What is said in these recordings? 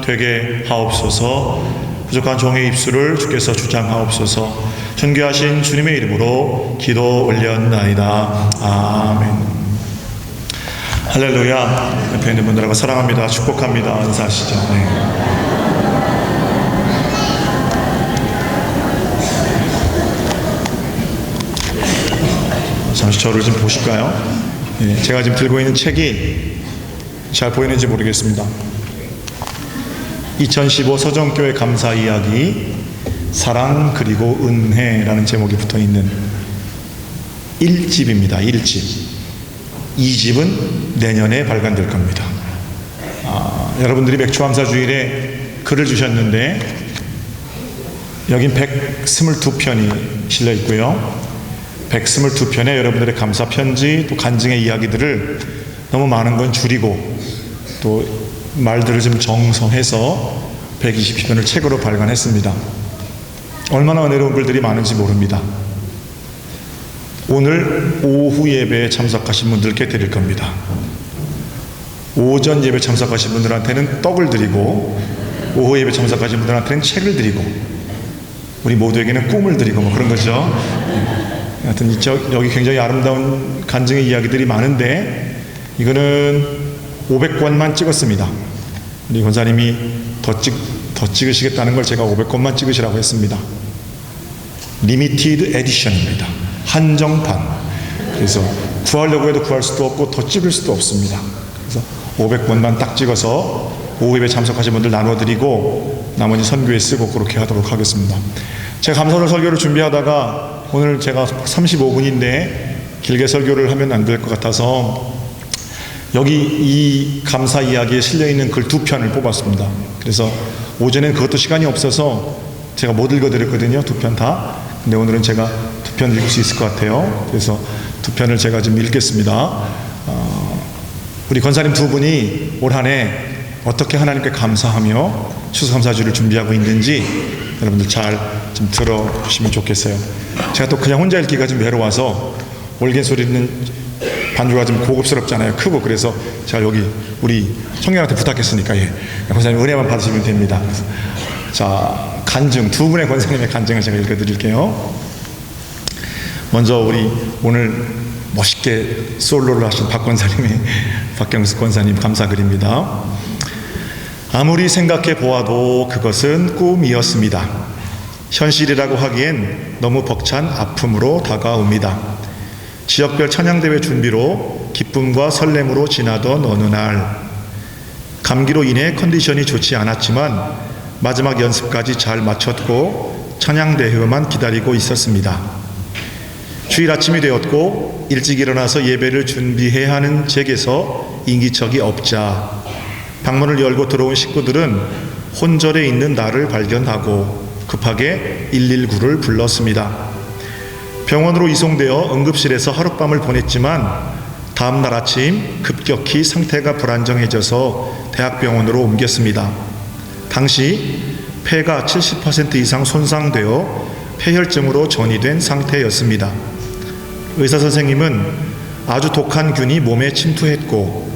되게 하옵소서. 부족한 종의 입술을 주께서 주장하옵소서. 존귀하신 주님의 이름으로 기도 올렸나이다. 아멘. 할렐루야. 옆에 있는 분들하고 사랑합니다, 축복합니다 인사하시죠. 네. 잠시 저를 좀 보실까요? 네, 제가 지금 들고 있는 책이 잘 보이는지 모르겠습니다. 2015 서정교회 감사 이야기 사랑 그리고 은혜라는 제목이 붙어있는 1집입니다. 1집. 2집은 내년에 발간될 겁니다. 여러분들이 맥주함사주일에 글을 주셨는데 여긴 122편이 실려 있고요. 122편에 여러분들의 감사 편지, 또 간증의 이야기들을 너무 많은 건 줄이고 또 말들을 좀 정성해서 120편을 책으로 발간했습니다. 얼마나 은혜로운 글들이 많은지 모릅니다. 오늘 오후 예배에 참석하신 분들께 드릴 겁니다. 오전 예배 참석하신 분들한테는 떡을 드리고, 오후 예배 참석하신 분들한테는 책을 드리고, 우리 모두에게는 꿈을 드리고 뭐 그런 거죠. 하여튼 여기 굉장히 아름다운 간증의 이야기들이 많은데 이거는 500권만 찍었습니다. 우리 권사님이 더 찍으시겠다는 걸 제가 500권만 찍으시라고 했습니다. 리미티드 에디션입니다. 한정판. 그래서 구하려고 해도 구할 수도 없고 더 찍을 수도 없습니다. 그래서 500권만 딱 찍어서 오후 예배 참석하신 분들 나눠드리고 나머지 선교에 쓰고 그렇게 하도록 하겠습니다. 제가 감사절 설교를 준비하다가 오늘 제가 35분인데 길게 설교를 하면 안 될 것 같아서 여기 이 감사 이야기에 실려있는 글 2편을 뽑았습니다. 그래서 오전엔 그것도 시간이 없어서 제가 못 읽어드렸거든요. 2편 다. 근데 오늘은 제가 2편 읽을 수 있을 것 같아요. 그래서 2편을 제가 좀 읽겠습니다. 우리 권사님 2분이 올 한 해 어떻게 하나님께 감사하며 추수감사주를 준비하고 있는지 여러분들 잘 좀 들어주시면 좋겠어요. 제가 또 그냥 혼자 읽기가 좀 외로워서 올개 소리는 반주가 좀 고급스럽잖아요. 크고. 그래서 제가 여기 우리 청년한테 부탁했으니까 권사님 은혜만 받으시면 됩니다. 자, 간증, 2분의 권사님의 간증을 제가 읽어드릴게요. 먼저 우리 오늘 멋있게 솔로를 하신 박 권사님의 박경수 권사님 감사드립니다. 아무리 생각해 보아도 그것은 꿈이었습니다. 현실이라고 하기엔 너무 벅찬 아픔으로 다가옵니다. 지역별 찬양대회 준비로 기쁨과 설렘으로 지나던 어느 날 감기로 인해 컨디션이 좋지 않았지만 마지막 연습까지 잘 마쳤고 찬양대회만 기다리고 있었습니다. 주일 아침이 되었고 일찍 일어나서 예배를 준비해야 하는 제게서 인기척이 없자 방문을 열고 들어온 식구들은 혼절에 있는 나를 발견하고 급하게 119를 불렀습니다. 병원으로 이송되어 응급실에서 하룻밤을 보냈지만 다음날 아침 급격히 상태가 불안정해져서 대학병원으로 옮겼습니다. 당시 폐가 70% 이상 손상되어 폐혈증으로 전이된 상태였습니다. 의사 선생님은 아주 독한 균이 몸에 침투했고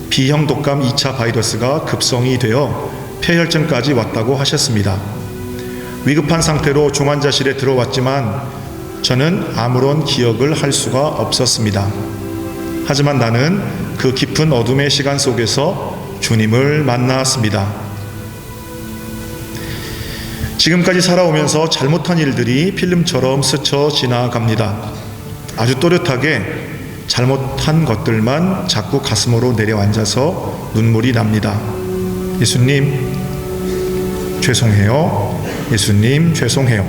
B형 독감 2차 바이러스가 급성이 되어 폐혈증까지 왔다고 하셨습니다. 위급한 상태로 중환자실에 들어왔지만 저는 아무런 기억을 할 수가 없었습니다. 하지만 나는 그 깊은 어둠의 시간 속에서 주님을 만났습니다. 지금까지 살아오면서 잘못한 일들이 필름처럼 스쳐 지나갑니다. 아주 또렷하게 잘못한 것들만 자꾸 가슴으로 내려앉아서 눈물이 납니다. 예수님, 죄송해요. 예수님, 죄송해요.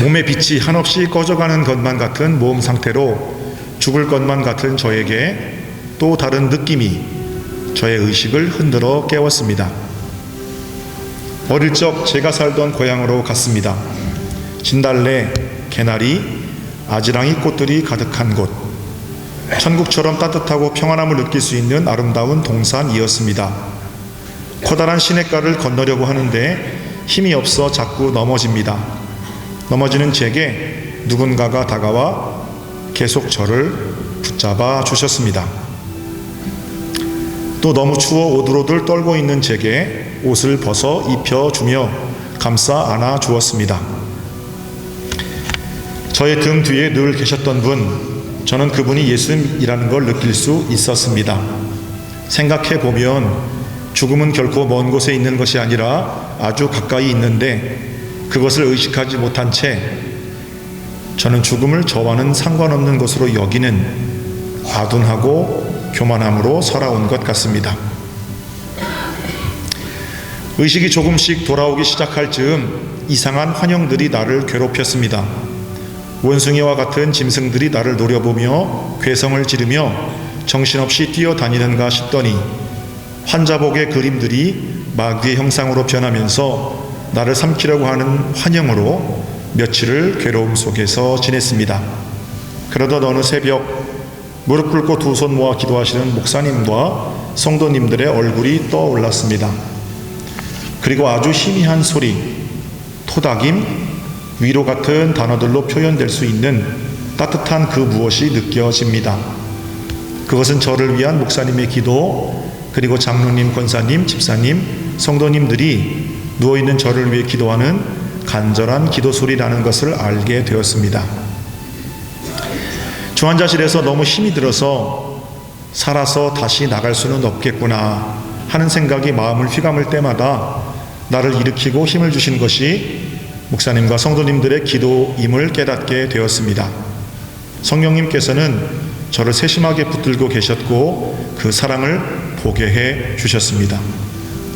몸의 빛이 한없이 꺼져가는 것만 같은 몸 상태로 죽을 것만 같은 저에게 또 다른 느낌이 저의 의식을 흔들어 깨웠습니다. 어릴 적 제가 살던 고향으로 갔습니다. 진달래, 개나리, 아지랑이 꽃들이 가득한 곳. 천국처럼 따뜻하고 평안함을 느낄 수 있는 아름다운 동산이었습니다. 커다란 시냇가를 건너려고 하는데 힘이 없어 자꾸 넘어집니다. 넘어지는 제게 누군가가 다가와 계속 저를 붙잡아 주셨습니다. 또 너무 추워 오들오들 떨고 있는 제게 옷을 벗어 입혀주며 감싸 안아 주었습니다. 저의 등 뒤에 늘 계셨던 분, 저는 그분이 예수님이라는 걸 느낄 수 있었습니다. 생각해 보면 죽음은 결코 먼 곳에 있는 것이 아니라 아주 가까이 있는데 그것을 의식하지 못한 채 저는 죽음을 저와는 상관없는 것으로 여기는 아둔하고 교만함으로 살아온 것 같습니다. 의식이 조금씩 돌아오기 시작할 즈음 이상한 환영들이 나를 괴롭혔습니다. 원숭이와 같은 짐승들이 나를 노려보며 괴성을 지르며 정신없이 뛰어다니는가 싶더니 환자복의 그림들이 마귀의 형상으로 변하면서 나를 삼키려고 하는 환영으로 며칠을 괴로움 속에서 지냈습니다. 그러던 어느 새벽 무릎 꿇고 두 손 모아 기도하시는 목사님과 성도님들의 얼굴이 떠올랐습니다. 그리고 아주 희미한 소리, 토닥임, 위로 같은 단어들로 표현될 수 있는 따뜻한 그 무엇이 느껴집니다. 그것은 저를 위한 목사님의 기도, 그리고 장로님, 권사님, 집사님, 성도님들이 누워있는 저를 위해 기도하는 간절한 기도 소리라는 것을 알게 되었습니다. 중환자실에서 너무 힘이 들어서 살아서 다시 나갈 수는 없겠구나 하는 생각이 마음을 휘감을 때마다 나를 일으키고 힘을 주신 것이 목사님과 성도님들의 기도임을 깨닫게 되었습니다. 성령님께서는 저를 세심하게 붙들고 계셨고 그 사랑을 보게 해 주셨습니다.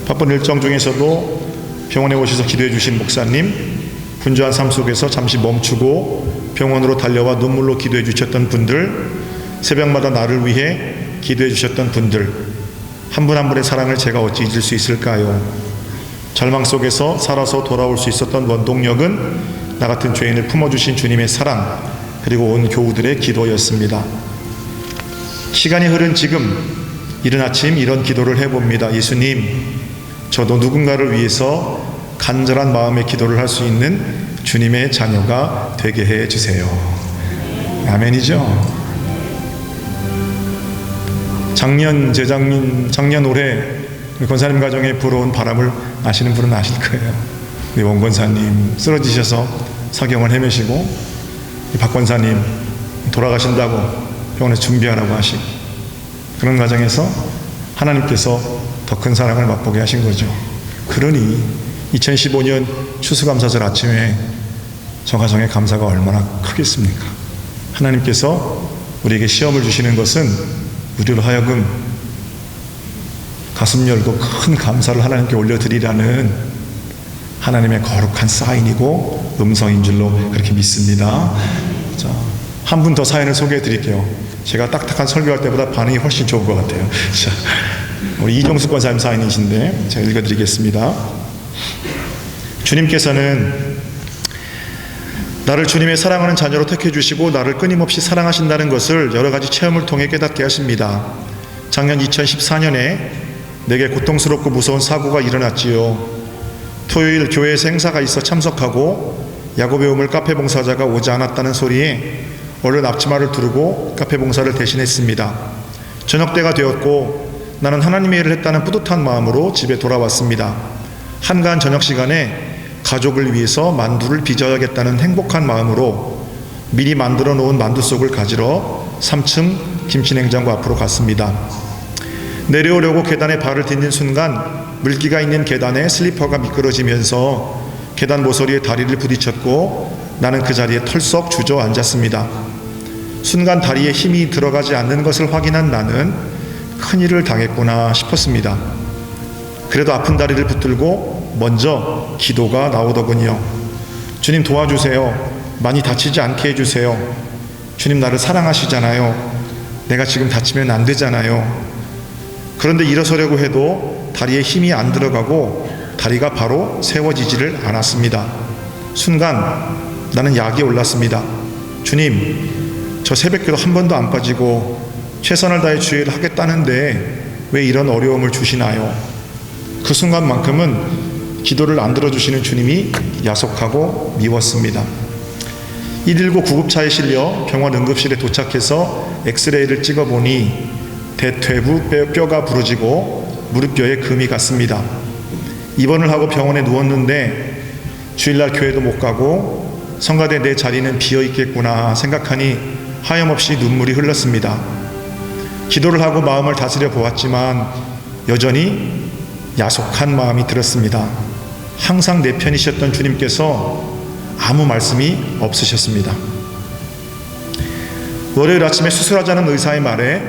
바쁜 일정 중에서도 병원에 오셔서 기도해 주신 목사님, 분주한 삶 속에서 잠시 멈추고 병원으로 달려와 눈물로 기도해 주셨던 분들, 새벽마다 나를 위해 기도해 주셨던 분들, 한 분 한 분의 사랑을 제가 어찌 잊을 수 있을까요? 절망 속에서 살아서 돌아올 수 있었던 원동력은 나 같은 죄인을 품어주신 주님의 사랑, 그리고 온 교우들의 기도였습니다. 시간이 흐른 지금 이른 아침 이런 기도를 해봅니다. 예수님, 저도 누군가를 위해서 간절한 마음의 기도를 할 수 있는 주님의 자녀가 되게 해주세요. 아멘이죠. 작년 올해 권사님 가정에 불어온 바람을 아시는 분은 아실 거예요. 우리 원 권사님 쓰러지셔서 사경을 헤매시고, 박 권사님 돌아가신다고 병원에서 준비하라고 하시고, 그런 과정에서 하나님께서 더 큰 사랑을 맛보게 하신 거죠. 그러니 2015년 추수감사절 아침에 저 가정의 감사가 얼마나 크겠습니까? 하나님께서 우리에게 시험을 주시는 것은 우리로 하여금 가슴 열고 큰 감사를 하나님께 올려드리라는 하나님의 거룩한 사인이고 음성인 줄로 그렇게 믿습니다. 자, 한 분 더 사연을 소개해 드릴게요. 제가 딱딱한 설교할 때보다 반응이 훨씬 좋은 것 같아요. 자, 우리 이종숙 권사님 사연이신데 제가 읽어드리겠습니다. 주님께서는 나를 주님의 사랑하는 자녀로 택해주시고 나를 끊임없이 사랑하신다는 것을 여러 가지 체험을 통해 깨닫게 하십니다. 작년 2014년에 내게 고통스럽고 무서운 사고가 일어났지요. 토요일 교회에서 행사가 있어 참석하고 야구 배움을 카페 봉사자가 오지 않았다는 소리에 얼른 앞치마를 두르고 카페 봉사를 대신했습니다. 저녁 때가 되었고 나는 하나님의 일을 했다는 뿌듯한 마음으로 집에 돌아왔습니다. 한가한 저녁 시간에 가족을 위해서 만두를 빚어야겠다는 행복한 마음으로 미리 만들어 놓은 만두 속을 가지러 3층 김치냉장고 앞으로 갔습니다. 내려오려고 계단에 발을 딛는 순간 물기가 있는 계단에 슬리퍼가 미끄러지면서 계단 모서리에 다리를 부딪혔고 나는 그 자리에 털썩 주저앉았습니다. 순간 다리에 힘이 들어가지 않는 것을 확인한 나는 큰일을 당했구나 싶었습니다. 그래도 아픈 다리를 붙들고 먼저 기도가 나오더군요. 주님 도와주세요. 많이 다치지 않게 해주세요. 주님 나를 사랑하시잖아요. 내가 지금 다치면 안 되잖아요. 그런데 일어서려고 해도 다리에 힘이 안 들어가고 다리가 바로 세워지지를 않았습니다. 순간 나는 약이 올랐습니다. 주님, 저 새벽기도 한 번도 안 빠지고 최선을 다해 주의를 하겠다는데 왜 이런 어려움을 주시나요? 그 순간만큼은 기도를 안 들어주시는 주님이 야속하고 미웠습니다. 119 구급차에 실려 병원 응급실에 도착해서 엑스레이를 찍어보니 대퇴부 뼈가 부러지고 무릎뼈에 금이 갔습니다. 입원을 하고 병원에 누웠는데 주일날 교회도 못 가고 성가대 내 자리는 비어 있겠구나 생각하니 하염없이 눈물이 흘렀습니다. 기도를 하고 마음을 다스려 보았지만 여전히 야속한 마음이 들었습니다. 항상 내 편이셨던 주님께서 아무 말씀이 없으셨습니다. 월요일 아침에 수술하자는 의사의 말에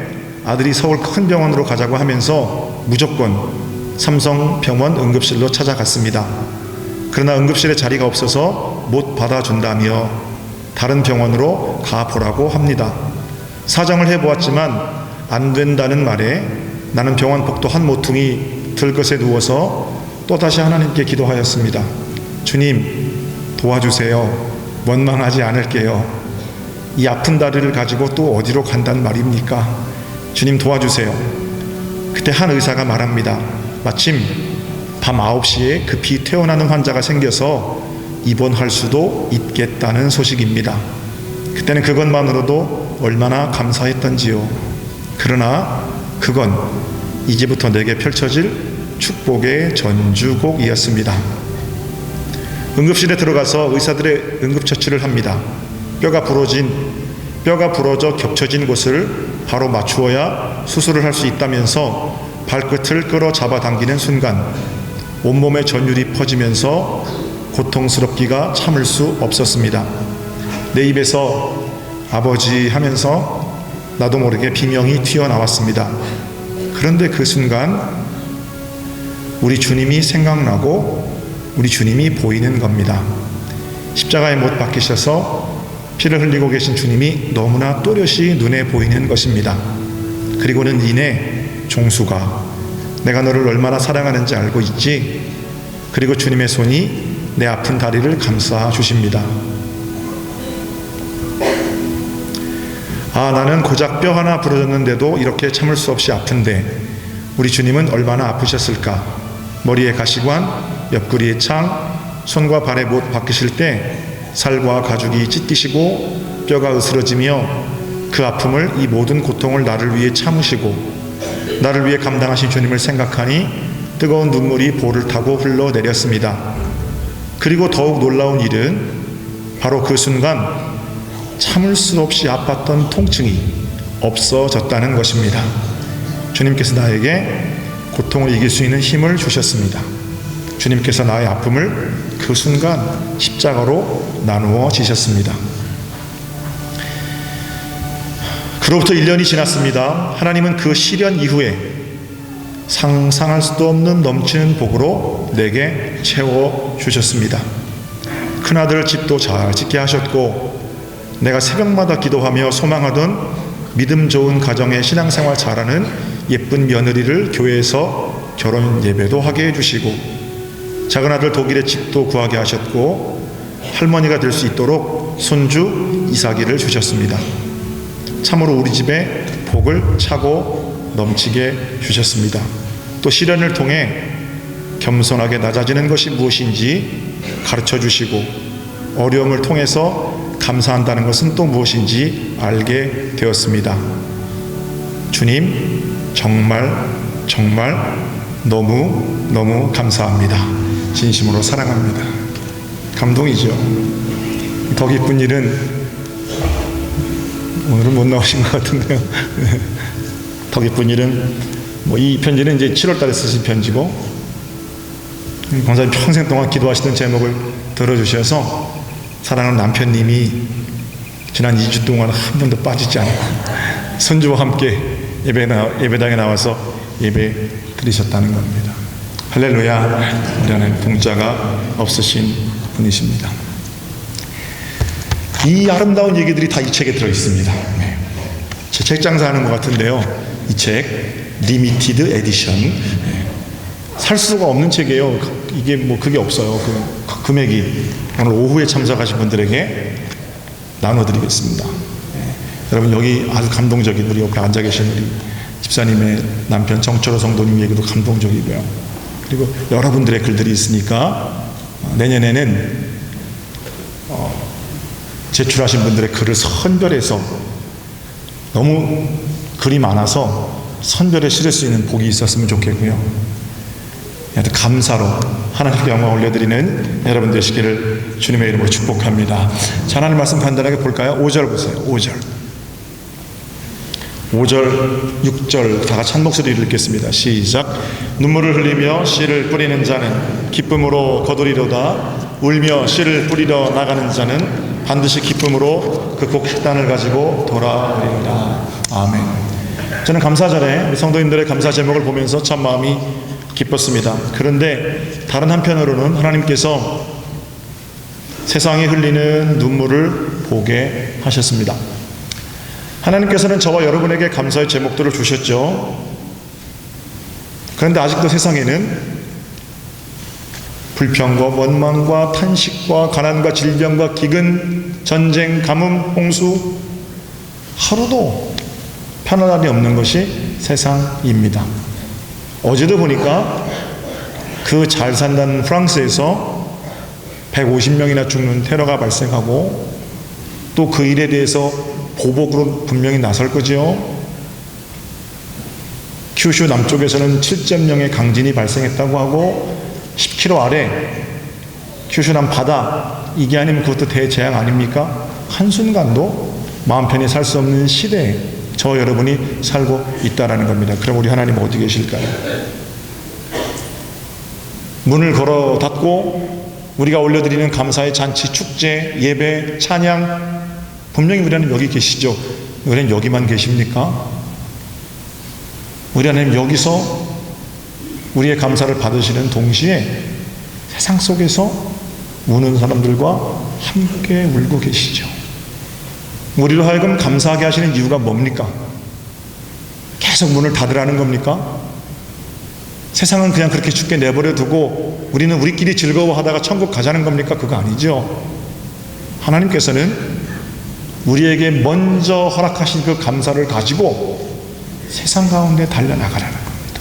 아들이 서울 큰 병원으로 가자고 하면서 무조건 삼성병원 응급실로 찾아갔습니다. 그러나 응급실에 자리가 없어서 못 받아준다며 다른 병원으로 가보라고 합니다. 사정을 해보았지만 안 된다는 말에 나는 병원 복도 한 모퉁이 들것에 누워서 또다시 하나님께 기도하였습니다. 주님 도와주세요. 원망하지 않을게요. 이 아픈 다리를 가지고 또 어디로 간단 말입니까? 주님 도와주세요. 그때 한 의사가 말합니다. 마침 밤 9시에 급히 퇴원하는 환자가 생겨서 입원할 수도 있겠다는 소식입니다. 그때는 그것만으로도 얼마나 감사했던지요. 그러나 그건 이제부터 내게 펼쳐질 축복의 전주곡이었습니다. 응급실에 들어가서 의사들의 응급처치를 합니다. 뼈가 부러져 겹쳐진 곳을 바로 맞추어야 수술을 할 수 있다면서 발끝을 끌어 잡아당기는 순간 온몸에 전율이 퍼지면서 고통스럽기가 참을 수 없었습니다. 내 입에서 아버지 하면서 나도 모르게 비명이 튀어나왔습니다. 그런데 그 순간 우리 주님이 생각나고 우리 주님이 보이는 겁니다. 십자가에 못 박히셔서 피를 흘리고 계신 주님이 너무나 또렷이 눈에 보이는 것입니다. 그리고는 이내 종수가 내가 너를 얼마나 사랑하는지 알고 있지? 그리고 주님의 손이 내 아픈 다리를 감싸 주십니다. 아, 나는 고작 뼈 하나 부러졌는데도 이렇게 참을 수 없이 아픈데 우리 주님은 얼마나 아프셨을까? 머리에 가시관, 옆구리에 창, 손과 발에 못 박히실 때 살과 가죽이 찢기시고 뼈가 으스러지며 그 아픔을, 이 모든 고통을 나를 위해 참으시고 나를 위해 감당하신 주님을 생각하니 뜨거운 눈물이 볼을 타고 흘러내렸습니다. 그리고 더욱 놀라운 일은 바로 그 순간 참을 수 없이 아팠던 통증이 없어졌다는 것입니다. 주님께서 나에게 고통을 이길 수 있는 힘을 주셨습니다. 주님께서 나의 아픔을 그 순간 십자가로 나누어 지셨습니다. 그로부터 1년이 지났습니다. 하나님은 그 시련 이후에 상상할 수도 없는 넘치는 복으로 내게 채워주셨습니다. 큰아들 집도 잘 짓게 하셨고 내가 새벽마다 기도하며 소망하던 믿음 좋은 가정의 신앙생활 잘하는 예쁜 며느리를 교회에서 결혼 예배도 하게 해주시고 작은아들 독일의 집도 구하게 하셨고 할머니가 될 수 있도록 손주 이삭이를 주셨습니다. 참으로 우리 집에 복을 차고 넘치게 주셨습니다. 또 시련을 통해 겸손하게 낮아지는 것이 무엇인지 가르쳐 주시고 어려움을 통해서 감사한다는 것은 또 무엇인지 알게 되었습니다. 주님 정말 너무 감사합니다. 진심으로 사랑합니다. 감동이죠. 더 기쁜 일은 오늘은 못 나오신 것 같은데요. 더 기쁜 일은 이 편지는 이제 7월 달에 쓰신 편지고 권사님 평생 동안 기도하시던 제목을 들어주셔서 사랑하는 남편님이 지난 2주 동안 한 번도 빠지지 않고 손주와 함께 예배당에 나와서 예배 드리셨다는 겁니다. 할렐루야. 우리 하나님 공짜가 없으신 분이십니다. 이 아름다운 얘기들이 다 이 책에 들어있습니다. 제 책 장사하는 것 같은데요. 이 책 리미티드 에디션, 살 수가 없는 책이에요. 이게 그게 없어요. 그 금액이. 오늘 오후에 참석하신 분들에게 나눠드리겠습니다. 여러분 여기 아주 감동적인 우리 옆에 앉아 계신 우리 집사님의 남편 정철호 성도님 얘기도 감동적이고요. 그리고 여러분들의 글들이 있으니까 내년에는 제출하신 분들의 글을 선별해서 너무 글이 많아서 선별에 실을 수 있는 복이 있었으면 좋겠고요. 하여튼 감사로 하나님께 영광 올려드리는 여러분 되시기를 주님의 이름으로 축복합니다. 자, 하나님 말씀 간단하게 볼까요? 5절 보세요. 5절, 6절 다 같이 한 목소리로 읽겠습니다. 시작. 눈물을 흘리며 씨를 뿌리는 자는 기쁨으로 거두리로다. 울며 씨를 뿌리러 나가는 자는 반드시 기쁨으로 그 복 식단을 가지고 돌아오리로다. 아멘. 저는 감사절에 우리 성도님들의 감사 제목을 보면서 참 마음이 기뻤습니다. 그런데 다른 한편으로는 하나님께서 세상이 흘리는 눈물을 보게 하셨습니다. 하나님께서는 저와 여러분에게 감사의 제목들을 주셨죠. 그런데 아직도 세상에는 불평과 원망과 탄식과 가난과 질병과 기근, 전쟁, 가뭄, 홍수, 하루도 편안함이 없는 것이 세상입니다. 어제도 보니까 그 잘 산다는 프랑스에서 150명이나 죽는 테러가 발생하고 또 그 일에 대해서 보복으로 분명히 나설 거지요. 큐슈 남쪽에서는 7.0의 강진이 발생했다고 하고 10km 아래 큐슈 남 바다, 이게 아니면 그것도 대재앙 아닙니까? 한순간도 마음 편히 살 수 없는 시대에 저 여러분이 살고 있다라는 겁니다. 그럼 우리 하나님 어디 계실까요? 문을 걸어 닫고 우리가 올려드리는 감사의 잔치, 축제, 예배, 찬양, 분명히 우리 하나님 여기 계시죠. 우리 하나님 여기만 계십니까? 우리 하나님 여기서 우리의 감사를 받으시는 동시에 세상 속에서 우는 사람들과 함께 울고 계시죠. 우리로 하여금 감사하게 하시는 이유가 뭡니까? 계속 문을 닫으라는 겁니까? 세상은 그냥 그렇게 죽게 내버려 두고 우리는 우리끼리 즐거워하다가 천국 가자는 겁니까? 그거 아니죠. 하나님께서는 우리에게 먼저 허락하신 그 감사를 가지고 세상 가운데 달려나가라는 겁니다.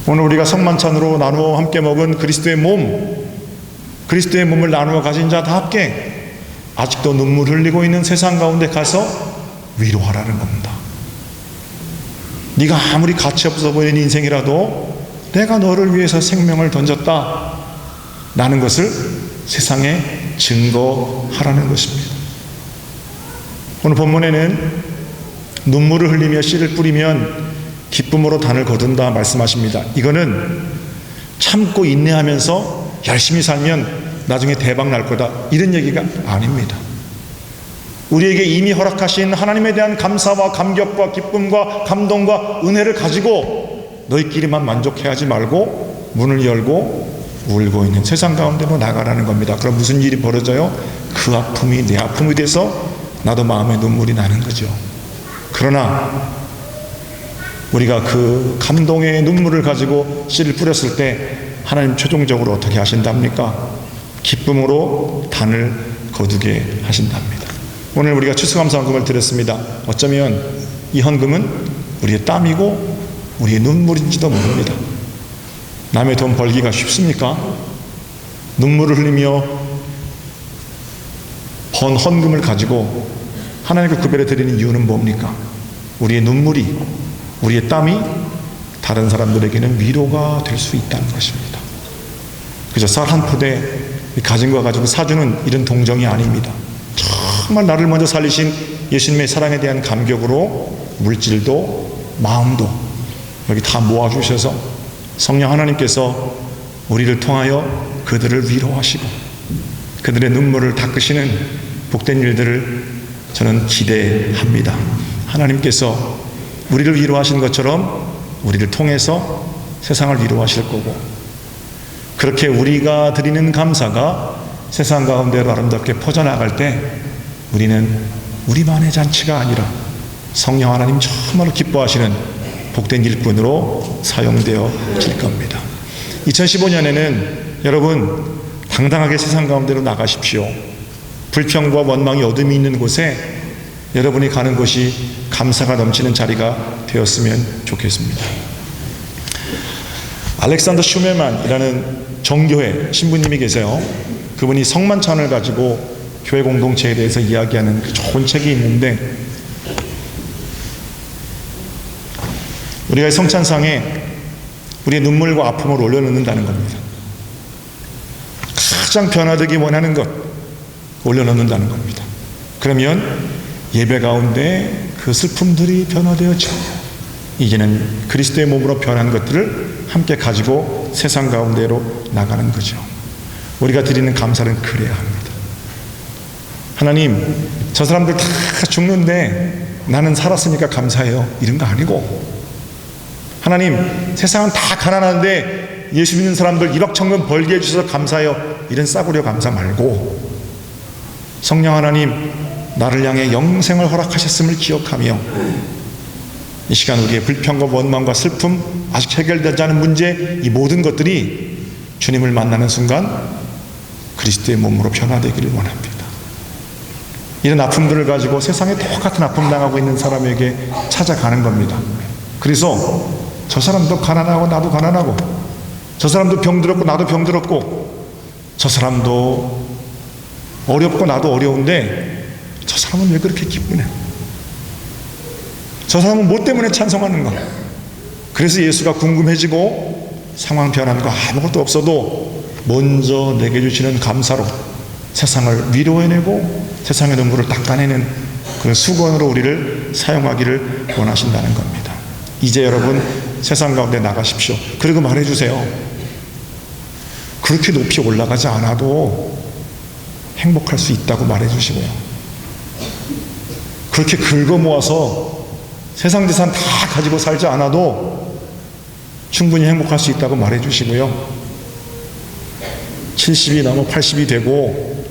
오늘 우리가 성만찬으로 나누어 함께 먹은 그리스도의 몸, 그리스도의 몸을 나누어 가진 자답게 아직도 눈물 흘리고 있는 세상 가운데 가서 위로하라는 겁니다. 네가 아무리 가치 없어 보이는 인생이라도 내가 너를 위해서 생명을 던졌다 라는 것을 세상에 증거하라는 것입니다. 오늘 본문에는 눈물을 흘리며 씨를 뿌리면 기쁨으로 단을 거둔다 말씀하십니다. 이거는 참고 인내하면서 열심히 살면 나중에 대박 날 거다 이런 얘기가 아닙니다. 우리에게 이미 허락하신 하나님에 대한 감사와 감격과 기쁨과 감동과 은혜를 가지고 너희끼리만 만족해하지 말고 문을 열고 울고 있는 세상 가운데로 나가라는 겁니다. 그럼 무슨 일이 벌어져요? 그 아픔이 내 아픔이 돼서 나도 마음에 눈물이 나는 거죠. 그러나 우리가 그 감동의 눈물을 가지고 씨를 뿌렸을 때 하나님 최종적으로 어떻게 하신답니까? 기쁨으로 단을 거두게 하신답니다. 오늘 우리가 추수감사 헌금을 드렸습니다. 어쩌면 이 헌금은 우리의 땀이고 우리의 눈물인지도 모릅니다. 남의 돈 벌기가 쉽습니까? 눈물을 흘리며 번 헌금을 가지고 하나님께 구별해 드리는 이유는 뭡니까? 우리의 눈물이, 우리의 땀이 다른 사람들에게는 위로가 될 수 있다는 것입니다. 그저 쌀 한 포대 가진 거 가지고 사주는 이런 동정이 아닙니다. 정말 나를 먼저 살리신 예수님의 사랑에 대한 감격으로 물질도 마음도 여기 다 모아주셔서 성령 하나님께서 우리를 통하여 그들을 위로하시고 그들의 눈물을 닦으시는 복된 일들을 저는 기대합니다. 하나님께서 우리를 위로하신 것처럼 우리를 통해서 세상을 위로하실 거고 그렇게 우리가 드리는 감사가 세상 가운데로 아름답게 퍼져나갈 때 우리는 우리만의 잔치가 아니라 성령 하나님 정말로 기뻐하시는 복된 일꾼으로 사용되어질 겁니다. 2015년에는 여러분 당당하게 세상 가운데로 나가십시오. 불평과 원망이 어둠이 있는 곳에 여러분이 가는 곳이 감사가 넘치는 자리가 되었으면 좋겠습니다. 알렉산더 슈메만이라는 정교회 신부님이 계세요. 그분이 성만찬을 가지고 교회 공동체에 대해서 이야기하는 그 좋은 책이 있는데 우리가 이 성찬상에 우리의 눈물과 아픔을 올려놓는다는 겁니다. 가장 변화되기 원하는 것 올려놓는다는 겁니다. 그러면 예배 가운데 그 슬픔들이 변화되어져 이제는 그리스도의 몸으로 변한 것들을 함께 가지고 세상 가운데로 나가는 거죠. 우리가 드리는 감사는 그래야 합니다. 하나님, 저 사람들 다 죽는데 나는 살았으니까 감사해요, 이런 거 아니고, 하나님, 세상은 다 가난한데 예수 믿는 사람들 1억 천금 벌게 해주셔서 감사해요, 이런 싸구려 감사 말고, 성령 하나님, 나를 향해 영생을 허락하셨음을 기억하며 이 시간 우리의 불평과 원망과 슬픔, 아직 해결되지 않은 문제, 이 모든 것들이 주님을 만나는 순간 그리스도의 몸으로 변화되기를 원합니다. 이런 아픔들을 가지고 세상에 똑같은 아픔 당하고 있는 사람에게 찾아가는 겁니다. 그래서 저 사람도 가난하고 나도 가난하고, 저 사람도 병들었고 나도 병들었고, 저 사람도 어렵고 나도 어려운데 저 사람은 왜 그렇게 기쁘냐? 저 사람은 뭐 때문에 찬송하는가? 그래서 예수가 궁금해지고 상황 변한 거 아무것도 없어도 먼저 내게 주시는 감사로 세상을 위로해내고 세상의 눈물을 닦아내는 그런 수건으로 우리를 사용하기를 원하신다는 겁니다. 이제 여러분 세상 가운데 나가십시오. 그리고 말해주세요. 그렇게 높이 올라가지 않아도 행복할 수 있다고 말해주시고요. 그렇게 긁어 모아서 세상 재산 다 가지고 살지 않아도 충분히 행복할 수 있다고 말해주시고요. 70이 넘어 80이 되고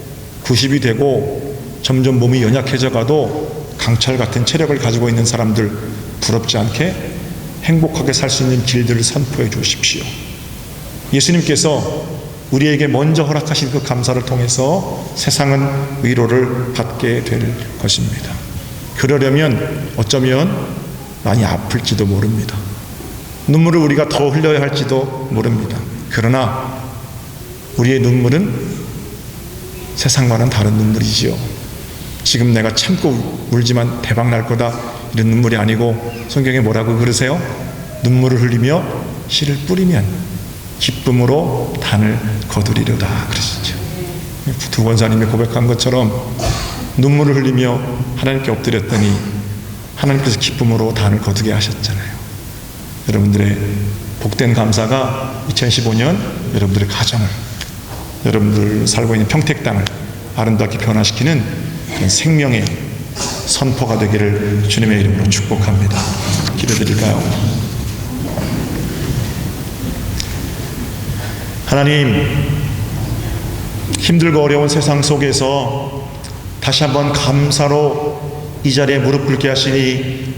90이 되고 점점 몸이 연약해져 가도 강철 같은 체력을 가지고 있는 사람들 부럽지 않게 행복하게 살 수 있는 길들을 선포해 주십시오. 예수님께서 우리에게 먼저 허락하신 그 감사를 통해서 세상은 위로를 받게 될 것입니다. 그러려면 어쩌면 많이 아플지도 모릅니다. 눈물을 우리가 더 흘려야 할지도 모릅니다. 그러나 우리의 눈물은 세상과는 다른 눈물이지요. 지금 내가 참고 울지만 대박 날 거다, 이런 눈물이 아니고 성경에 뭐라고 그러세요? 눈물을 흘리며 씨를 뿌리면 기쁨으로 단을 거두리로다 그러시죠. 두 권사님이 고백한 것처럼 눈물을 흘리며 하나님께 엎드렸더니 하나님께서 기쁨으로 단을 거두게 하셨잖아요. 여러분들의 복된 감사가 2015년 여러분들의 가정을, 여러분들 살고 있는 평택 땅을 아름답게 변화시키는 그런 생명의 선포가 되기를 주님의 이름으로 축복합니다. 기도드릴까요? 하나님, 힘들고 어려운 세상 속에서 다시 한번 감사로 이 자리에 무릎 꿇게 하시니